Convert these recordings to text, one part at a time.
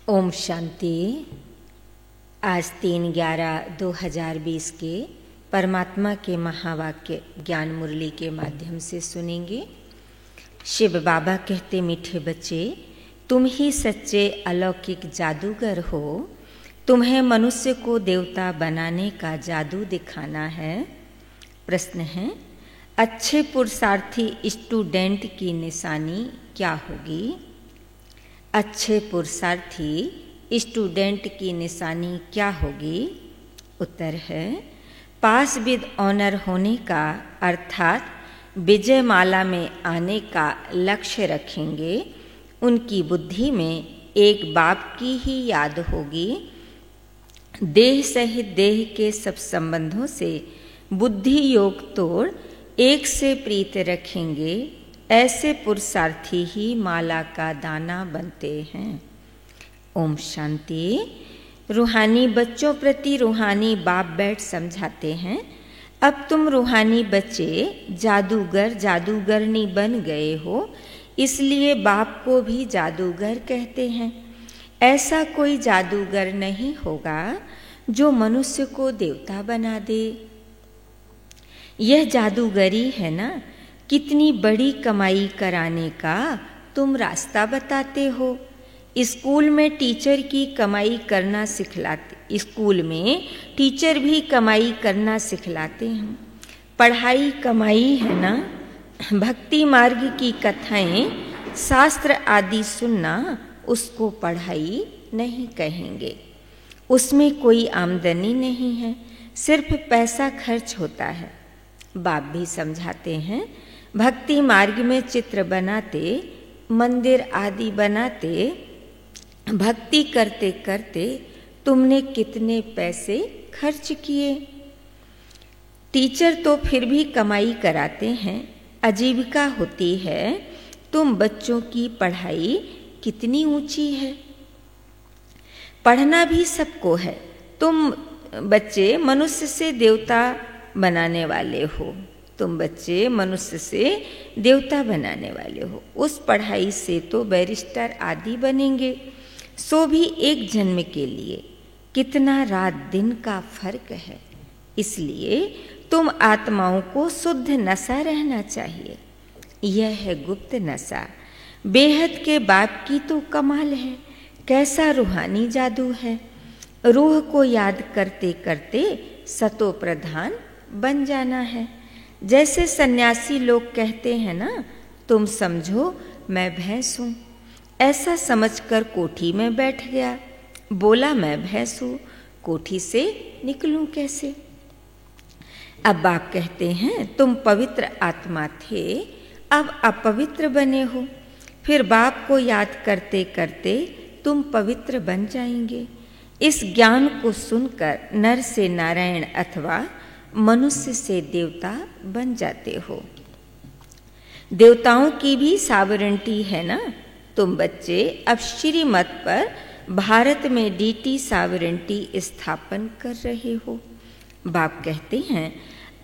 ओम शांति। आज 3/11/2020 के परमात्मा के महावाक्य ज्ञान मुरली के माध्यम से सुनेंगे। शिव बाबा कहते, मीठे बच्चे, तुम ही सच्चे अलौकिक जादूगर हो। तुम्हें मनुष्य को देवता बनाने का जादू दिखाना है। प्रश्न है, अच्छे पुरुषार्थी स्टूडेंट की निशानी क्या होगी? अच्छे पुरुषार्थी स्टूडेंट की निशानी क्या होगी? उत्तर है, पास विद ऑनर होने का अर्थात विजय माला में आने का लक्ष्य रखेंगे। उनकी बुद्धि में एक बाप की ही याद होगी। देह सहित देह के सब संबंधों से बुद्धि योग तोड़ एक से प्रीत रखेंगे। ऐसे पुरुषार्थी ही माला का दाना बनते हैं। ओम शांति। रूहानी बच्चों प्रति रूहानी बाप बैठ समझाते हैं, अब तुम रूहानी बच्चे जादूगर जादूगरनी बन गए हो, इसलिए बाप को भी जादूगर कहते हैं। ऐसा कोई जादूगर नहीं होगा जो मनुष्य को देवता बना दे। यह जादूगरी है ना। कितनी बड़ी कमाई कराने का तुम रास्ता बताते हो। स्कूल में टीचर की कमाई करना सिखलाते, स्कूल में टीचर भी कमाई करना सिखलाते हैं। पढ़ाई कमाई है ना। भक्ति मार्ग की कथाएं, शास्त्र आदि सुनना, उसको पढ़ाई नहीं कहेंगे। उसमें कोई आमदनी नहीं है, सिर्फ पैसा खर्च होता है। बाप भी समझाते हैं, भक्ति मार्ग में चित्र बनाते, मंदिर आदि बनाते, भक्ति करते करते तुमने कितने पैसे खर्च किए। टीचर तो फिर भी कमाई कराते हैं, आजीविका होती है। तुम बच्चों की पढ़ाई कितनी ऊंची है। पढ़ना भी सबको है। तुम बच्चे मनुष्य से देवता बनाने वाले हो। तुम बच्चे मनुष्य से देवता बनाने वाले हो। उस पढ़ाई से तो बैरिस्टर आदि बनेंगे, सो भी एक जन्म के लिए। कितना रात दिन का फर्क है। इसलिए तुम आत्माओं को शुद्ध नशा रहना चाहिए। यह है गुप्त नशा। बेहद के बाप की तो कमाल है। कैसा रूहानी जादू है। रूह को याद करते करते सतो प्रधान बन जाना है। जैसे सन्यासी लोग कहते हैं ना, तुम समझो मैं भैंस हूँ। ऐसा समझकर कोठी में बैठ गया। बोला मैं भैंस हूँ, कोठी से निकलूं कैसे? अब बाप कहते हैं, तुम पवित्र आत्मा थे, अब अपवित्र बने हो। फिर बाप को याद करते करते तुम पवित्र बन जाएंगे। इस ज्ञान को सुनकर नर से नारायण अथवा मनुष्य से देवता बन जाते हो। देवताओं की भी सावरेंटी है ना। तुम बच्चे अब श्रीमत पर भारत में डीटी सावरेंटी स्थापन कर रहे हो। बाप कहते हैं,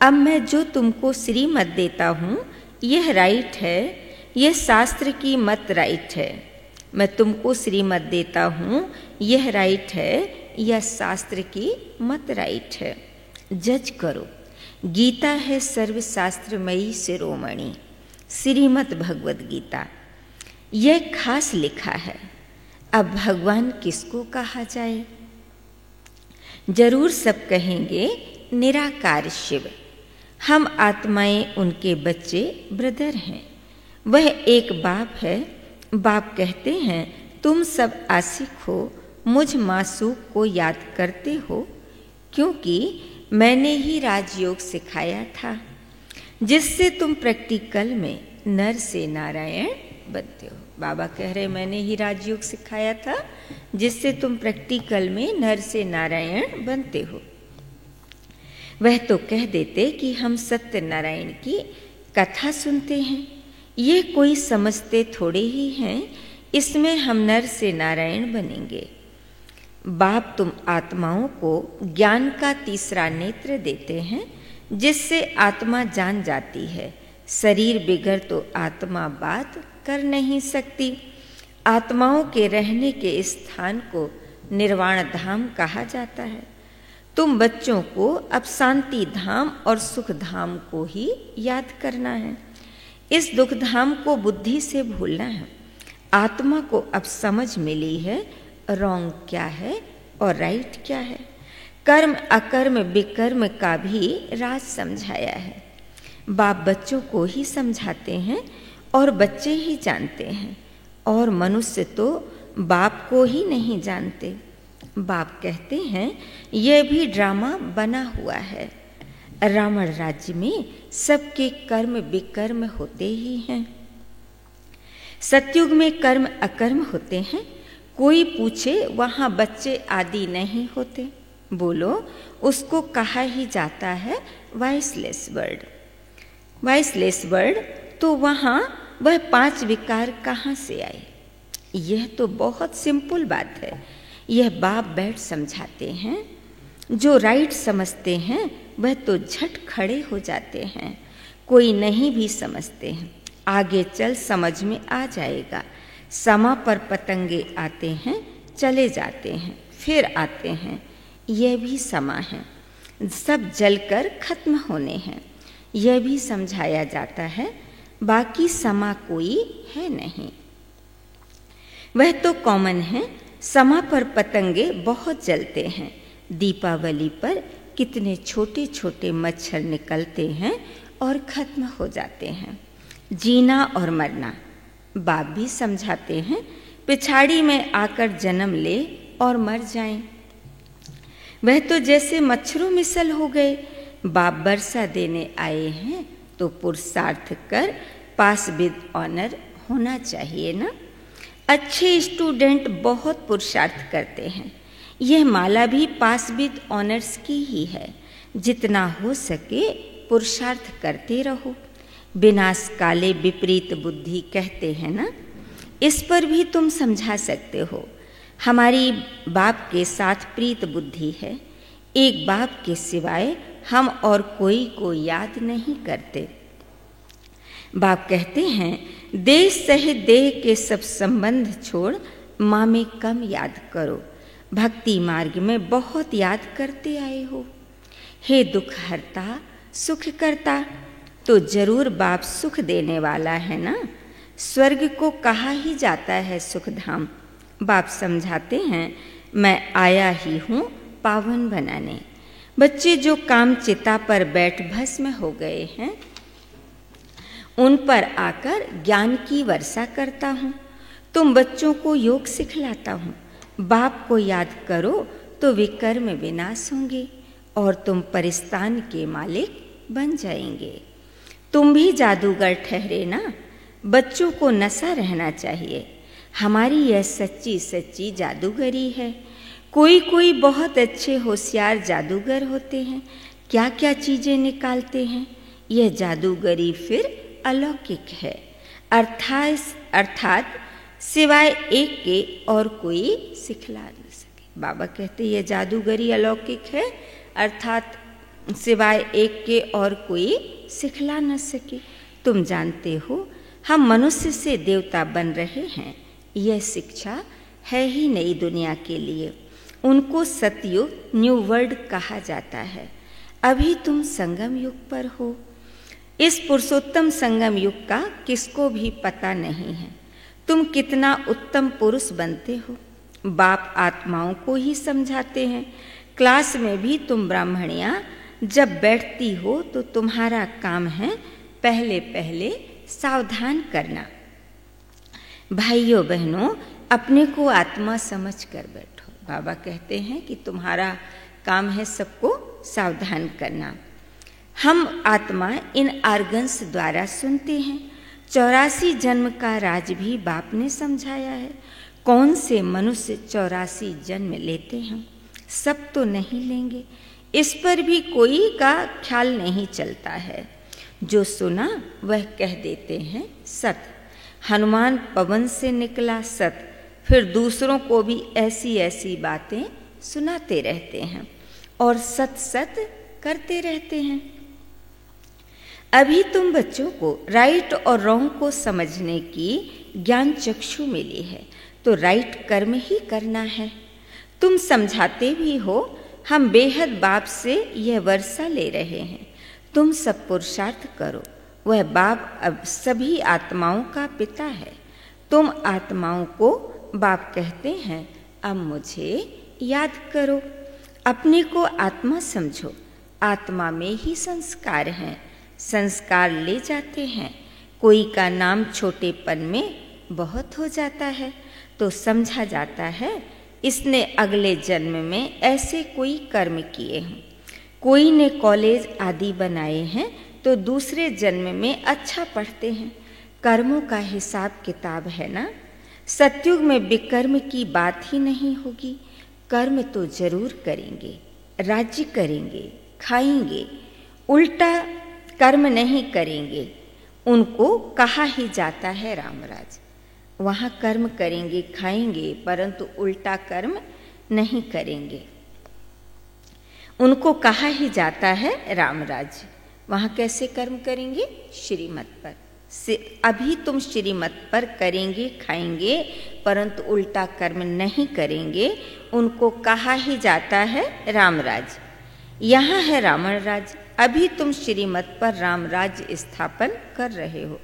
अब मैं जो तुमको श्रीमत देता हूँ, यह राइट है, यह शास्त्र की मत राइट है। मैं तुमको श्रीमत देता हूँ, यह राइट है, यह शास्त्र की मत राइट है। जज करो। गीता है सर्वशास्त्रमयी शिरोमणि, श्रीमद् भगवद गीता। यह खास लिखा है। अब भगवान किसको कहा जाए? जरूर सब कहेंगे निराकार शिव। हम आत्माएं उनके बच्चे ब्रदर हैं। वह एक बाप है। बाप कहते हैं, तुम सब आशिक हो, मुझ मासूक को याद करते हो, क्योंकि मैंने ही राजयोग सिखाया था, जिससे तुम प्रैक्टिकल में नर से नारायण बनते हो। बाबा कह रहे, मैंने ही राजयोग सिखाया था, जिससे तुम प्रैक्टिकल में नर से नारायण बनते हो। वह तो कह देते कि हम सत्यनारायण की कथा सुनते हैं। ये कोई समझते थोड़े ही हैं, इसमें हम नर से नारायण बनेंगे। बाप तुम आत्माओं को ज्ञान का तीसरा नेत्र देते हैं, जिससे आत्मा जान जाती है शरीर बिगड़ तो आत्मा बात कर नहीं सकती। आत्माओं के रहने के स्थान को निर्वाण धाम कहा जाता है। तुम बच्चों को अब शांति धाम और सुख धाम को ही याद करना है। इस दुख धाम को बुद्धि से भूलना है। आत्मा को अब समझ मिली है रॉन्ग क्या है और राइट क्या है। कर्म अकर्म विकर्म का भी राज समझाया है। बाप बच्चों को ही समझाते हैं और बच्चे ही जानते हैं, और मनुष्य तो बाप को ही नहीं जानते। बाप कहते हैं यह भी ड्रामा बना हुआ है। रावण राज्य में सबके कर्म विकर्म होते ही हैं। सतयुग में कर्म अकर्म होते हैं। कोई पूछे वहाँ बच्चे आदि नहीं होते, बोलो उसको कहा ही जाता है वॉइसलेस वर्ड। वॉइसलेस वर्ड, तो वहाँ वह 5 विकार कहाँ से आए? यह तो बहुत सिंपल बात है। यह बाप बैठ समझाते हैं। जो राइट समझते हैं वह तो झट खड़े हो जाते हैं। कोई नहीं भी समझते हैं, आगे चल समझ में आ जाएगा। समा पर पतंगे आते हैं, चले जाते हैं, फिर आते हैं, यह भी समा है। सब जलकर खत्म होने हैं, यह भी समझाया जाता है। बाकी समा कोई है नहीं, वह तो कॉमन है। समा पर पतंगे बहुत जलते हैं। दीपावली पर कितने छोटे छोटे मच्छर निकलते हैं और खत्म हो जाते हैं। जीना और मरना बाप भी समझाते हैं। पिछाड़ी में आकर जन्म ले और मर जाएं। वह तो जैसे मच्छरों मिसल हो गए। बाप वर्षा देने आए हैं तो पुरुषार्थ कर पास विद ऑनर होना चाहिए ना। अच्छे स्टूडेंट बहुत पुरुषार्थ करते हैं। यह माला भी पास विद ऑनर्स की ही है। जितना हो सके पुरुषार्थ करते रहो। विनाश काले विपरीत बुद्धि कहते हैं ना, इस पर भी तुम समझा सकते हो। हमारी बाप के साथ प्रीत बुद्धि है। एक बाप के सिवाय हम और कोई को याद नहीं करते। बाप कहते हैं देह सहित देह के सब संबंध छोड़ माँ में कम याद करो। भक्ति मार्ग में बहुत याद करते आए हो। हे दुख हरता सुख करता, तो जरूर बाप सुख देने वाला है ना। स्वर्ग को कहा ही जाता है सुख धाम। बाप समझाते हैं मैं आया ही हूँ पावन बनाने। बच्चे जो काम चिता पर बैठ भस्म हो गए हैं, उन पर आकर ज्ञान की वर्षा करता हूँ। तुम बच्चों को योग सिखलाता हूँ। बाप को याद करो तो विकर्म विनाश होंगे और तुम परिस्तान के मालिक बन जाएंगे। तुम भी जादूगर ठहरे ना। बच्चों को नशा रहना चाहिए। हमारी यह सच्ची सच्ची जादूगरी है। कोई कोई बहुत अच्छे होशियार जादूगर होते हैं, क्या क्या चीज़ें निकालते हैं। यह जादूगरी फिर अलौकिक है, अर्थात सिवाय एक के और कोई सिखला न सके। बाबा कहते ये जादूगरी अलौकिक है, अर्थात सिवाय एक के और कोई सिखला न सके। तुम जानते हो हम मनुष्य से देवता बन रहे हैं। यह शिक्षा है ही नई दुनिया के लिए। उनको सतयुग न्यू वर्ल्ड कहा जाता है। अभी तुम संगम युग पर हो। इस पुरुषोत्तम संगम युग का किसको भी पता नहीं है। तुम कितना उत्तम पुरुष बनते हो। बाप आत्माओं को ही समझाते हैं। क्लास में भी तुम ब्राह्मणियाँ जब बैठती हो तो तुम्हारा काम है पहले पहले सावधान करना। भाइयों बहनों, अपने को आत्मा समझ कर बैठो। बाबा कहते हैं कि तुम्हारा काम है सबको सावधान करना। हम आत्मा इन आर्गन्स द्वारा सुनते हैं। 84 जन्म का राज भी बाप ने समझाया है। कौन से मनुष्य 84 जन्म लेते हैं? सब तो नहीं लेंगे। इस पर भी कोई का ख्याल नहीं चलता है। जो सुना वह कह देते हैं सत। हनुमान पवन से निकला सत। फिर दूसरों को भी ऐसी ऐसी बातें सुनाते रहते हैं और सत सत करते रहते हैं। अभी तुम बच्चों को राइट और रॉन्ग को समझने की ज्ञान चक्षु मिली है तो राइट कर्म ही करना है। तुम समझाते भी हो, हम बेहद बाप से यह वर्षा ले रहे हैं, तुम सब पुरुषार्थ करो। वह बाप अब सभी आत्माओं का पिता है। तुम आत्माओं को बाप कहते हैं, अब मुझे याद करो। अपने को आत्मा समझो। आत्मा में ही संस्कार हैं, संस्कार ले जाते हैं। कोई का नाम छोटेपन में बहुत हो जाता है तो समझा जाता है इसने अगले जन्म में ऐसे कोई कर्म किए हैं। कोई ने कॉलेज आदि बनाए हैं तो दूसरे जन्म में अच्छा पढ़ते हैं। कर्मों का हिसाब किताब है ना। सतयुग में विकर्म की बात ही नहीं होगी। कर्म तो जरूर करेंगे, राज्य करेंगे, खाएंगे, उल्टा कर्म नहीं करेंगे। उनको कहा ही जाता है रामराज। वहाँ कर्म करेंगे, खाएंगे, परंतु उल्टा कर्म नहीं करेंगे। उनको कहा ही जाता है रामराज। वहाँ कैसे कर्म करेंगे? श्रीमत पर। अभी तुम श्रीमत पर करेंगे, खाएंगे, परंतु उल्टा कर्म नहीं करेंगे। उनको कहा ही जाता है रामराज। यहाँ है रावण राज। अभी तुम श्रीमत पर रामराज स्थापन कर रहे हो।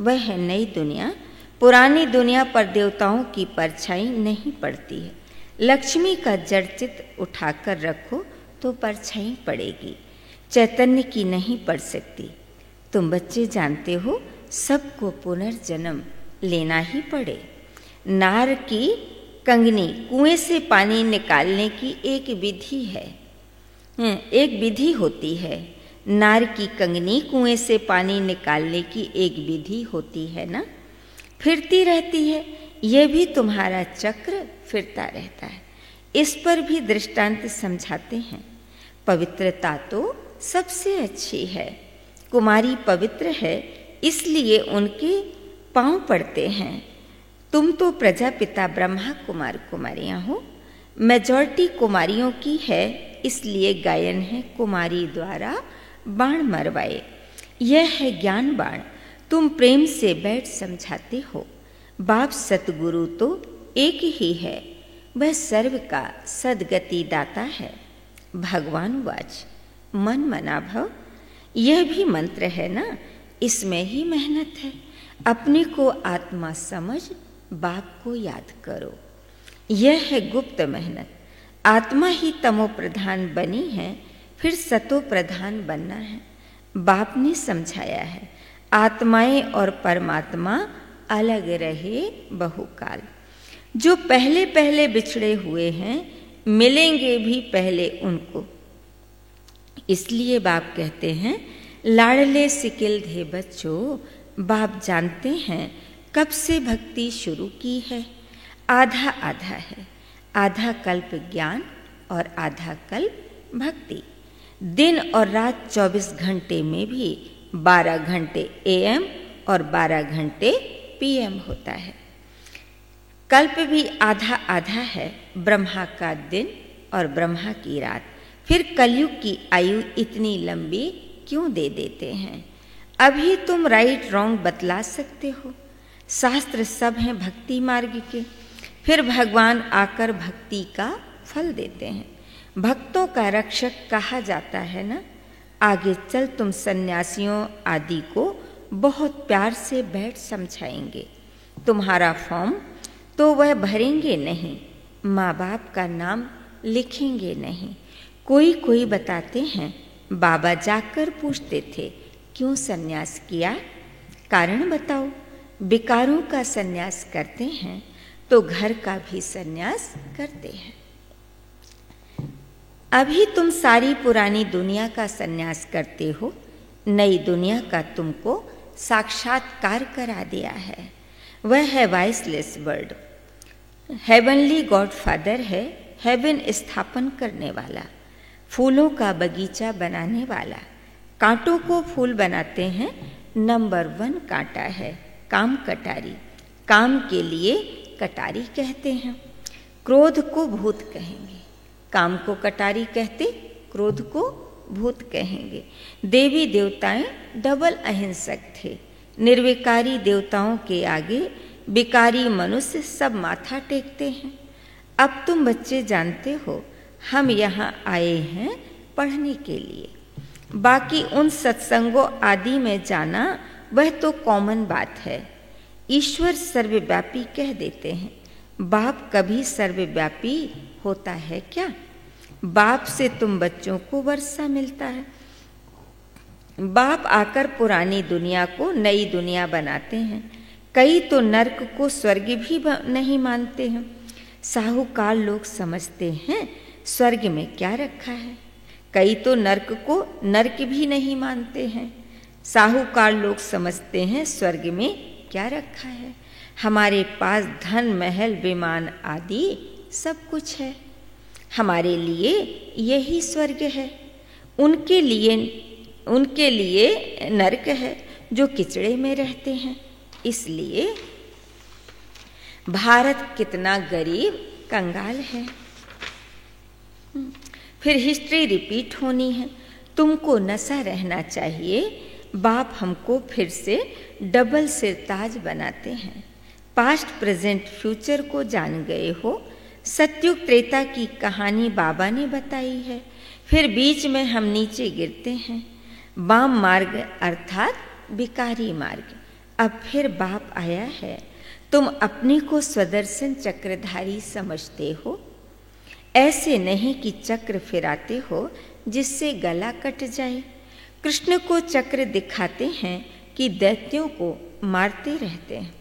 वह है नई दुनिया। पुरानी दुनिया पर देवताओं की परछाई नहीं पड़ती है। लक्ष्मी का जड़ चित्र उठाकर रखो तो परछाई पड़ेगी, चैतन्य की नहीं पड़ सकती। तुम बच्चे जानते हो सबको पुनर्जन्म लेना ही पड़े। नार की कंगनी कुएं से पानी निकालने की एक विधि है, एक विधि होती है। नार की कंगनी कुएं से पानी निकालने की एक विधि होती है ना, फिरती रहती है। यह भी तुम्हारा चक्र फिरता रहता है। इस पर भी दृष्टांत समझाते हैं। पवित्रता तो सबसे अच्छी है। कुमारी पवित्र है इसलिए उनके पांव पड़ते हैं। तुम तो प्रजापिता ब्रह्मा कुमार कुमारियां हो। मेजॉरिटी कुमारियों की है इसलिए गायन है कुमारी द्वारा बाण मरवाए। यह है ज्ञान बाण। तुम प्रेम से बैठ समझाते हो। बाप सतगुरु तो एक ही है, वह सर्व का सदगति दाता है। भगवान वाच मन मना भव, यह भी मंत्र है ना, इसमें ही मेहनत है। अपने को आत्मा समझ बाप को याद करो। यह है गुप्त मेहनत। आत्मा ही तमो प्रधान बनी है, फिर सतो प्रधान बनना है। बाप ने समझाया है आत्माएं और परमात्मा अलग रहे बहुकाल। जो पहले पहले बिछड़े हुए हैं मिलेंगे भी पहले उनको। इसलिए बाप कहते हैं लाडले सिकिल धे बच्चों, बाप जानते हैं कब से भक्ति शुरू की है। आधा आधा है, आधा कल्प ज्ञान और आधा कल्प भक्ति। दिन और रात 24 घंटे में भी 12 घंटे AM और 12 घंटे PM होता है। कल्प भी आधा आधा है, ब्रह्मा का दिन और ब्रह्मा की रात। फिर कलयुग की आयु इतनी लंबी क्यों दे देते हैं? अभी तुम राइट रॉन्ग बतला सकते हो। शास्त्र सब हैं भक्ति मार्ग के। फिर भगवान आकर भक्ति का फल देते हैं। भक्तों का रक्षक कहा जाता है ना। आगे चल तुम सन्यासियों आदि को बहुत प्यार से बैठ समझाएंगे। तुम्हारा फॉर्म तो वह भरेंगे नहीं, माँ बाप का नाम लिखेंगे नहीं। कोई कोई बताते हैं बाबा जाकर पूछते थे क्यों सन्यास किया, कारण बताओ। विकारों का सन्यास करते हैं तो घर का भी सन्यास करते हैं। अभी तुम सारी पुरानी दुनिया का सन्यास करते हो, नई दुनिया का तुमको साक्षात्कार करा दिया है। वह है viceless word. Heavenly God father है, हेवन स्थापन करने वाला, फूलों का बगीचा बनाने वाला। कांटों को फूल बनाते हैं। नंबर 1 कांटा है काम कटारी। काम के लिए कटारी कहते हैं। क्रोध को भूत कहेंगे। काम को कटारी कहते, क्रोध को भूत कहेंगे। देवी देवताएं डबल अहिंसक थे। निर्विकारी देवताओं के आगे भिखारी मनुष्य सब माथा टेकते हैं। अब तुम बच्चे जानते हो हम यहाँ आए हैं पढ़ने के लिए। बाकी उन सत्संगों आदि में जाना वह तो कॉमन बात है। ईश्वर सर्वव्यापी कह देते हैं, बाप कभी सर्वव्यापी होता है क्या? बाप से तुम बच्चों को वर्षा मिलता है। बाप आकर पुरानी दुनिया को नई दुनिया बनाते हैं। कई तो नर्क को स्वर्ग भी नहीं मानते हैं। साहूकार लोग समझते हैं स्वर्ग में क्या रखा है। कई तो नर्क को नर्क भी नहीं मानते हैं। साहूकार लोग समझते हैं स्वर्ग में क्या रखा है। हमारे पास धन महल विमान आदि सब कुछ है। हमारे लिए यही स्वर्ग है। उनके लिए नरक है जो किचड़े में रहते हैं। इसलिए भारत कितना गरीब कंगाल है। फिर हिस्ट्री रिपीट होनी है। तुमको नशा रहना चाहिए। बाप हमको फिर से डबल सिरताज बनाते हैं। पास्ट प्रेजेंट फ्यूचर को जान गए हो। सतयुग त्रेता की कहानी बाबा ने बताई है। फिर बीच में हम नीचे गिरते हैं। वाम मार्ग अर्थात भिखारी मार्ग। अब फिर बाप आया है। तुम अपने को स्वदर्शन चक्रधारी समझते हो। ऐसे नहीं कि चक्र फिराते हो जिससे गला कट जाए। कृष्ण को चक्र दिखाते हैं कि दैत्यों को मारते रहते हैं।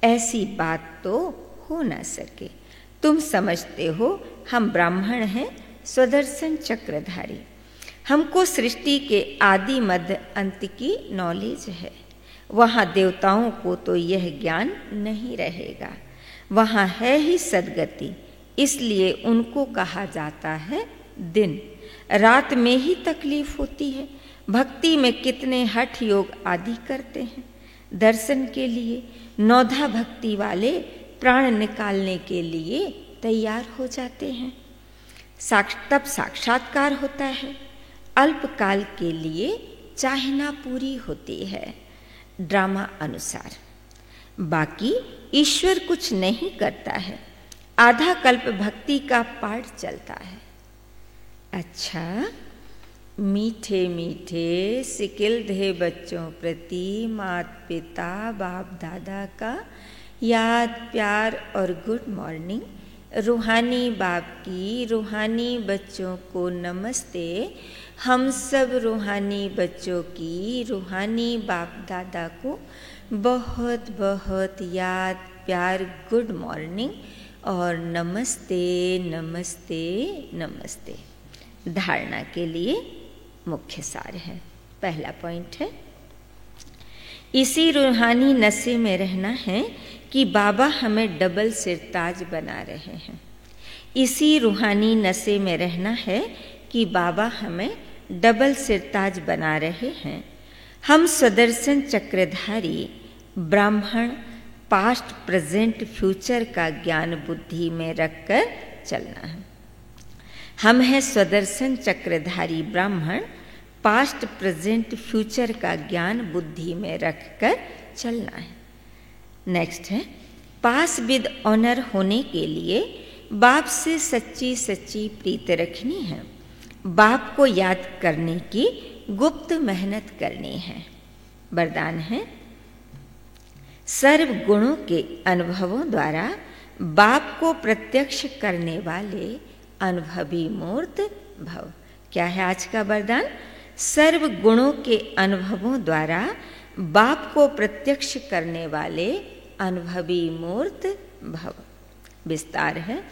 ऐसी बात तो हो ना सके। तुम समझते हो हम ब्राह्मण हैं स्वदर्शन चक्रधारी। हमको सृष्टि के आदि मध्य अंत की नॉलेज है। वहाँ देवताओं को तो यह ज्ञान नहीं रहेगा। वहाँ है ही सद्गति, इसलिए उनको कहा जाता है दिन। रात में ही तकलीफ होती है। भक्ति में कितने हठ योग आदि करते हैं दर्शन के लिए। नौधा भक्ति वाले प्राण निकालने के लिए तैयार हो जाते हैं। तब साक्षात्कार होता है। अल्पकाल के लिए चाहना पूरी होती है ड्रामा अनुसार। बाकी ईश्वर कुछ नहीं करता है। आधा कल्प भक्ति का पाठ चलता है। अच्छा, मीठे मीठे सिकिलधे बच्चों प्रति माता पिता बाप दादा का याद प्यार और गुड मॉर्निंग। रूहानी बाप की रूहानी बच्चों को नमस्ते। हम सब रूहानी बच्चों की रूहानी बाप दादा को बहुत बहुत याद प्यार गुड मॉर्निंग और नमस्ते नमस्ते नमस्ते। धारणा के लिए मुख्य सार है। पहला पॉइंट है, इसी रूहानी नशे में रहना है कि बाबा हमें डबल सिरताज बना रहे हैं। इसी रूहानी नशे में रहना है कि बाबा हमें डबल सिरताज बना रहे हैं। हम स्वदर्शन चक्रधारी ब्राह्मण पास्ट प्रेजेंट फ्यूचर का ज्ञान बुद्धि में रखकर चलना है। हम हैं स्वदर्शन चक्रधारी ब्राह्मण पास्ट प्रेजेंट फ्यूचर का ज्ञान बुद्धि में रखकर चलना है। नेक्स्ट है, पास विद ऑनर होने के लिए बाप से सच्ची सच्ची प्रीत रखनी है। बाप को याद करने की गुप्त मेहनत करनी है। वरदान है, सर्व गुणों के अनुभवों द्वारा बाप को प्रत्यक्ष करने वाले अनुभवी मूर्त भव। क्या है आज का वरदान? सर्व गुणों के अनुभवों द्वारा बाप को प्रत्यक्ष करने वाले अनुभवी मूर्त भव। विस्तार है,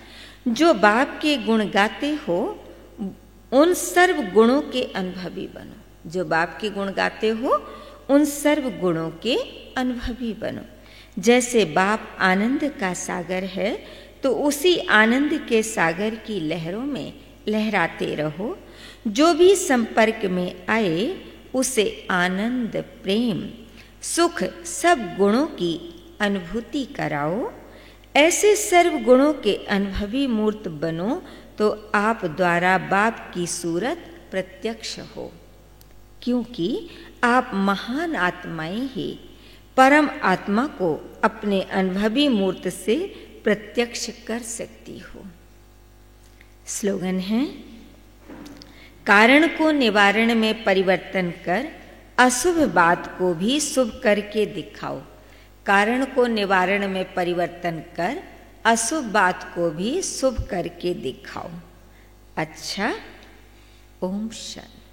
जो बाप के गुण गाते हो उन सर्व गुणों के अनुभवी बनो। जो बाप के गुण गाते हो उन सर्व गुणों के अनुभवी बनो। जैसे बाप आनंद का सागर है तो उसी आनंद के सागर की लहरों में लहराते रहो। जो भी संपर्क में आए उसे आनंद प्रेम सुख सब गुणों की अनुभूति कराओ। ऐसे सर्व गुणों के अनुभवी मूर्त बनो तो आप द्वारा बाप की सूरत प्रत्यक्ष हो। क्योंकि आप महान आत्माएं ही परम आत्मा को अपने अनुभवी मूर्त से प्रत्यक्ष कर सकती हो। स्लोगन है, कारण को निवारण में परिवर्तन कर अशुभ बात को भी शुभ करके दिखाओ। कारण को निवारण में परिवर्तन कर अशुभ बात को भी शुभ करके दिखाओ। अच्छा, ओम शांति।